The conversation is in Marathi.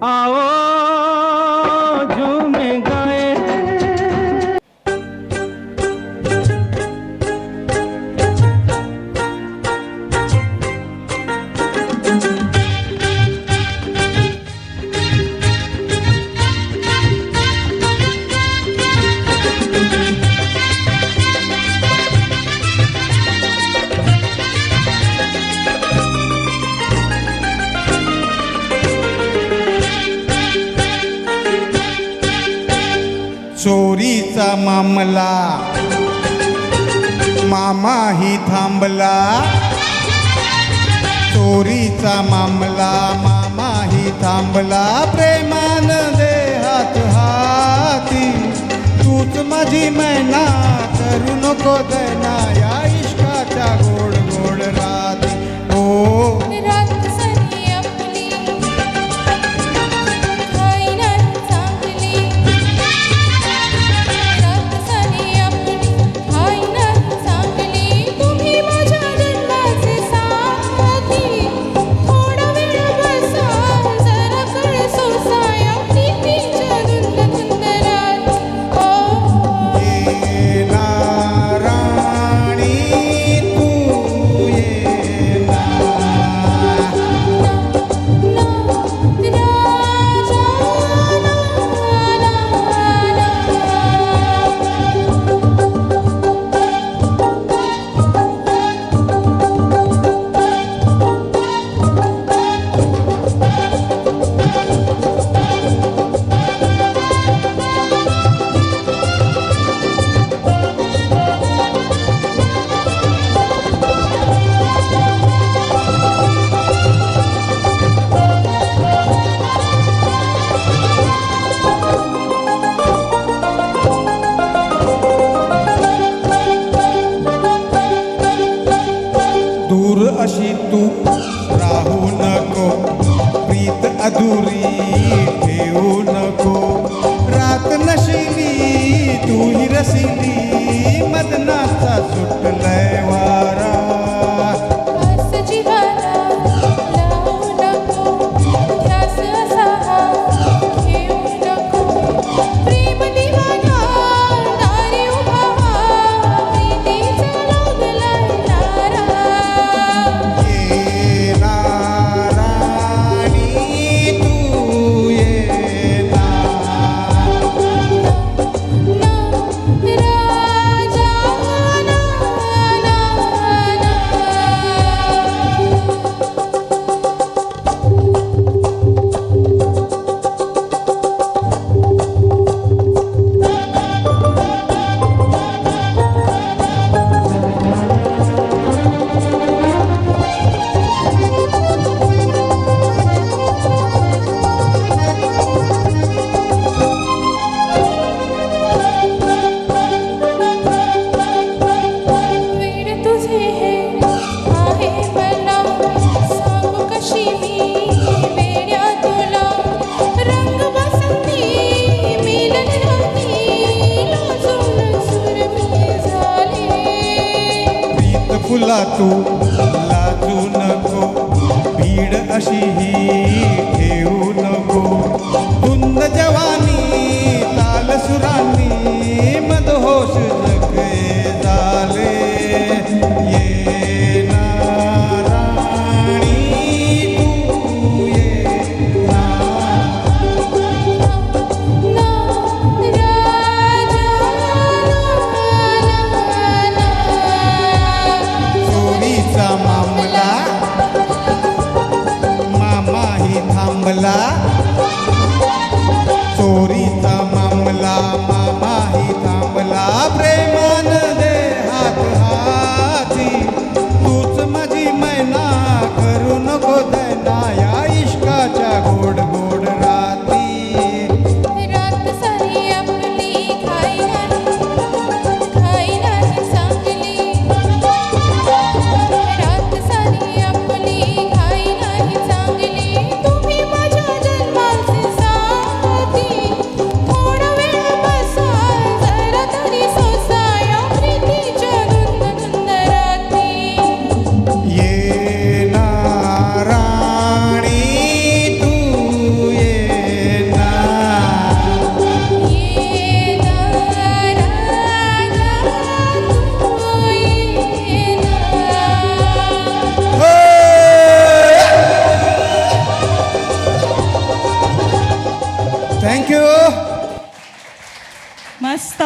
आओ झूमे गाए। चोरीचा मामला मामाही थांबला, चोरीचा मामला मामाही थांबला, प्रेमान दे हात हाती, तूच माझी मैना करू नको दैना, या इश्काच्या गोड गोड राती। ओ दूर अशी तू राहू नको, प्रीत अधुरी ठेवू नको, रात नशिली तू ही रसिली, मदनाचा सुटलाय वारा। फुला तू लाजू नको, भीड अशी ही ठेवू नको, धुंद जवानी ताल सुरानी, मदहोश जगे झाले, ये ना राणी तू ये ना। चोरीचा मामला मामाही थांबला, चोरीचा मामला मामाही थांबला, प्रेमान दे हात हाती, तूच माझी मैना करू नको दैना, या इश्काच्या गोड गोड राती। तुम्ही माझ्या जन्माचे साथी, थँक्यू. मस्त